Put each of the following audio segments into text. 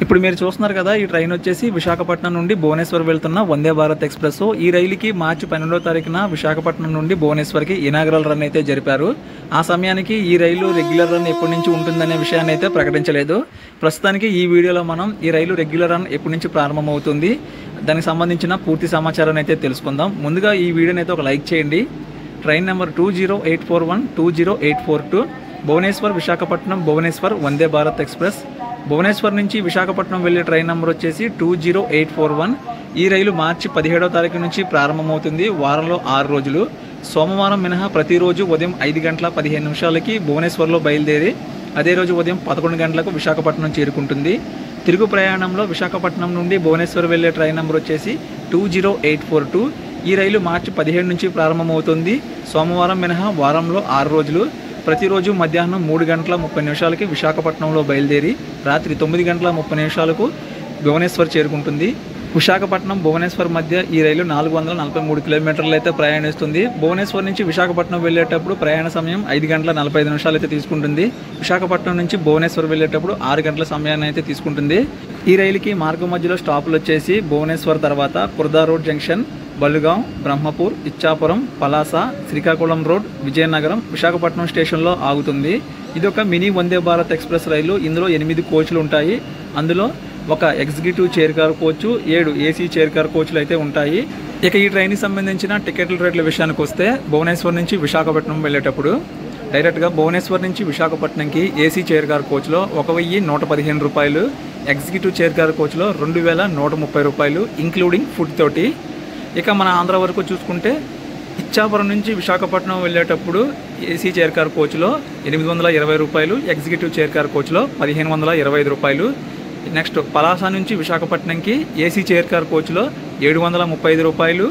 ఇప్పుడు మీరు చూస్తున్నారు కదా, ఈ ట్రైన్ వచ్చేసి విశాఖపట్నం నుండి భువనేశ్వర్ వెళ్తున్న వందే భారత్ ఎక్స్ప్రెస్. ఈ రైలుకి మార్చి 12వ తారీఖున విశాఖపట్నం నుండి భువనేశ్వర్కి ఇనాగరల్ రన్ అయితే జరిపారు. ఆ సమయానికి ఈ రైలు రెగ్యులర్ రన్ ఎప్పటి నుంచి ఉంటుందనే విషయాన్ని అయితే ప్రకటించలేదు. ప్రస్తుతానికి ఈ వీడియోలో మనం ఈ రైలు రెగ్యులర్ రన్ ఎప్పటి నుంచి ప్రారంభమవుతుంది, దానికి సంబంధించిన పూర్తి సమాచారాన్ని అయితే తెలుసుకుందాం. ముందుగా ఈ వీడియోని అయితే ఒక లైక్ చేయండి. ట్రైన్ నెంబర్ 20841 20842 భువనేశ్వర్ విశాఖపట్నం భువనేశ్వర్ వందే భారత్ ఎక్స్ప్రెస్. భువనేశ్వర్ నుంచి విశాఖపట్నం వెళ్ళే ట్రైన్ నెంబర్ వచ్చేసి 20841. ఈ రైలు మార్చి 17వ తారీఖు నుంచి ప్రారంభమవుతుంది. వారంలో 6 రోజులు. సోమవారం మినహా ప్రతిరోజు ఉదయం 5 గంటల 15 నిమిషాలకి భువనేశ్వర్లో బయలుదేరి అదే రోజు ఉదయం 11 గంటలకు విశాఖపట్నం చేరుకుంటుంది. తిరుగు ప్రయాణంలో విశాఖపట్నం నుండి భువనేశ్వర్ వెళ్ళే ట్రైన్ నెంబర్ వచ్చేసి 20842. ఈ రైలు మార్చి 17 నుంచి ప్రారంభమవుతుంది. సోమవారం మినహా వారంలో 6 రోజులు. ప్రతిరోజు మధ్యాహ్నం 3 గంటల 30 నిమిషాలకి విశాఖపట్నంలో బయలుదేరి రాత్రి 9 గంటల 30 నిమిషాలకు భువనేశ్వర్ చేరుకుంటుంది. విశాఖపట్నం భువనేశ్వర్ మధ్య ఈ రైలు 443 కిలోమీటర్లు అయితే ప్రయాణిస్తుంది. భువనేశ్వర్ నుంచి విశాఖపట్నం వెళ్ళేటప్పుడు ప్రయాణ సమయం 5 గంటల 45 నిమిషాలు అయితే తీసుకుంటుంది. విశాఖపట్నం నుంచి భువనేశ్వర్ వెళ్ళేటప్పుడు 6 గంటల సమయాన్ని అయితే తీసుకుంటుంది. ఈ రైలుకి మార్గం మధ్యలో స్టాపులు వచ్చేసి భువనేశ్వర్ తర్వాత Khurda road junction, Balugaon, Brahmapur, Ichchapuram, Palasa, Srikakulam road, Vizianagaram, Visakhapatnam స్టేషన్లో ఆగుతుంది. ఇది ఒక మినీ వందే భారత్ ఎక్స్ప్రెస్ రైలు. ఇందులో 8 కోచ్లు ఉంటాయి. అందులో ఒక executive chair car coach, 7 AC chair car కోచ్లు అయితే ఉంటాయి. ఇక ఈ ట్రైన్కి సంబంధించిన టికెట్ల రేట్ల విషయానికి వస్తే భువనేశ్వర్ నుంచి విశాఖపట్నం వెళ్ళేటప్పుడు డైరెక్ట్గా భువనేశ్వర్ నుంచి విశాఖపట్నంకి ఏసీ చైర్ కార్ కోచ్లో 1115 రూపాయలు, ఎగ్జిక్యూటివ్ చైర్ కార్ కోచ్లో 2130 రూపాయలు ఇంక్లూడింగ్ ఫుడ్ తోటి. ఇక మన ఆంధ్ర వరకు చూసుకుంటే ఇచ్చాపురం నుంచి విశాఖపట్నం వెళ్ళేటప్పుడు ఏసీ చైర్ కార్ కోచ్లో 820 రూపాయలు, ఎగ్జిక్యూటివ్ చైర్ కార్ కోచ్లో 1525 రూపాయలు. నెక్స్ట్ పలాస నుంచి విశాఖపట్నంకి ఏసీ చైర్ కార్ కోచ్లో 735 రూపాయలు,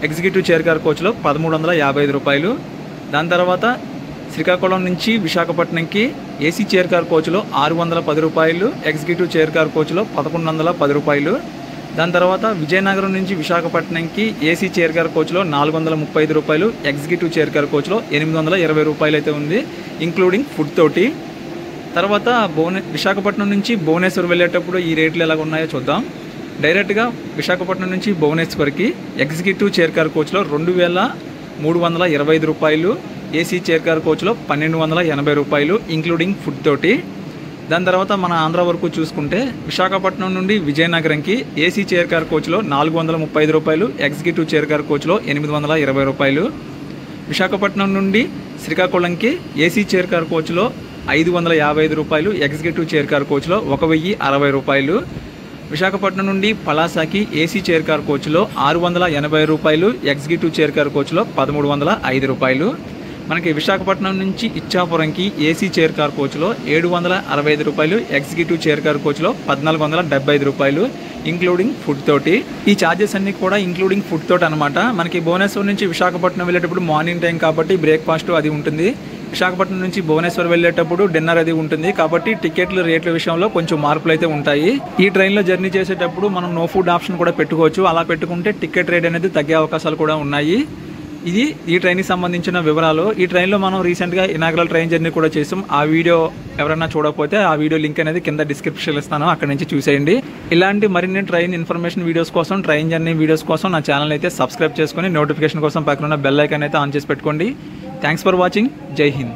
ఎగ్జిక్యూటివ్ చైర్ కార్ కోచ్లో 1355 రూపాయలు. దాని తర్వాత శ్రీకాకుళం నుంచి విశాఖపట్నంకి ఏసీ చైర్ కార్ కోచ్లో 610 రూపాయలు, ఎగ్జిక్యూటివ్ చైర్ కార్ కోచ్లో 1110 రూపాయలు. దాని తర్వాత విజయనగరం నుంచి విశాఖపట్నంకి ఏసీ చైర్ కార్ కోచ్లో 435 రూపాయలు, ఎగ్జిక్యూటివ్ చైర్ కార్ కోచ్లో 820 రూపాయలు అయితే ఉంది ఇంక్లూడింగ్ ఫుడ్ తోటి. తర్వాత విశాఖపట్నం నుంచి భువనేశ్వర్ వెళ్ళేటప్పుడు ఈ రేట్లు ఎలాగ ఉన్నాయో చూద్దాం. డైరెక్ట్గా విశాఖపట్నం నుంచి భువనేశ్వర్కి ఎగ్జిక్యూటివ్ చైర్ కార్ కోచ్లో 2325 రూపాయలు, ఏసీ చైర్ కార్ కోచ్లో 1280 రూపాయలు ఇంక్లూడింగ్ ఫుడ్ తోటి. దాని తర్వాత మన ఆంధ్ర వరకు చూసుకుంటే విశాఖపట్నం నుండి విజయనగరంకి ఏసీ చైర్ కార్ కోచ్లో 435 రూపాయలు, ఎగ్జిక్యూటివ్ చైర్ కార్ కోచ్లో 820 రూపాయలు. విశాఖపట్నం నుండి శ్రీకాకుళంకి ఏసీ చైర్ కార్ కోచ్లో 555 రూపాయలు, ఎగ్జిక్యూటివ్ చైర్ కార్ కోచ్లో 1060 రూపాయలు. విశాఖపట్నం నుండి పలాసకి ఏసీ చైర్ కార్ కోచ్లో 680 రూపాయలు, ఎగ్జిక్యూటివ్ చైర్ కార్ కోచ్లో 1305 రూపాయలు. మనకి విశాఖపట్నం నుంచి ఇచ్చాపురంకి ఏసీ చైర్ కార్ కోచ్లో 765 రూపాయలు, ఎగ్జిక్యూటివ్ చైర్ కార్ కోచ్లో 1475 రూపాయలు ఇంక్లూడింగ్ ఫుడ్ తోటి. ఈ ఛార్జెస్ అన్నీ కూడా ఇంక్లూడింగ్ ఫుడ్ తోటి అనమాట. మనకి భువనేశ్వర్ నుంచి విశాఖపట్నం వెళ్ళేటప్పుడు మార్నింగ్ టైం కాబట్టి బ్రేక్ఫాస్ట్ అది ఉంటుంది. విశాఖపట్నం నుంచి భువనేశ్వర్ వెళ్ళేటప్పుడు డిన్నర్ అది ఉంటుంది. కాబట్టి టికెట్ల రేట్ల విషయంలో కొంచెం మార్పులు అయితే ఉంటాయి. ఈ ట్రైన్లో జర్నీ చేసేటప్పుడు మనం నో ఫుడ్ ఆప్షన్ కూడా పెట్టుకోవచ్చు. అలా పెట్టుకుంటే టికెట్ రేట్ అనేది తగ్గే అవకాశాలు కూడా ఉన్నాయి. ఇది ఈ ట్రైన్కి సంబంధించిన వివరాలు. ఈ ట్రైన్లో మనం రీసెంట్గా ఇనాగరల్ ట్రైన్ జర్నీ కూడా చేసాం. ఆ వీడియో ఎవరైనా చూడకపోతే ఆ వీడియో లింక్ అనేది కింద డిస్క్రిప్షన్లో ఇస్తాను, అక్కడ నుంచి చూసేయండి. ఇలాంటి మరిన్ని ట్రైన్ ఇన్ఫర్మేషన్ వీడియోస్ కోసం, ట్రైన్ జర్నీ వీడియోస్ కోసం నా ఛానల్ అయితే సబ్స్క్రైబ్ చేసుకొని నోటిఫికేషన్ కోసం పక్కన ఉన్న బెల్ ఐకాన్ అయితే ఆన్ చేసి పెట్టుకోండి. Thanks for watching. జై హింద్.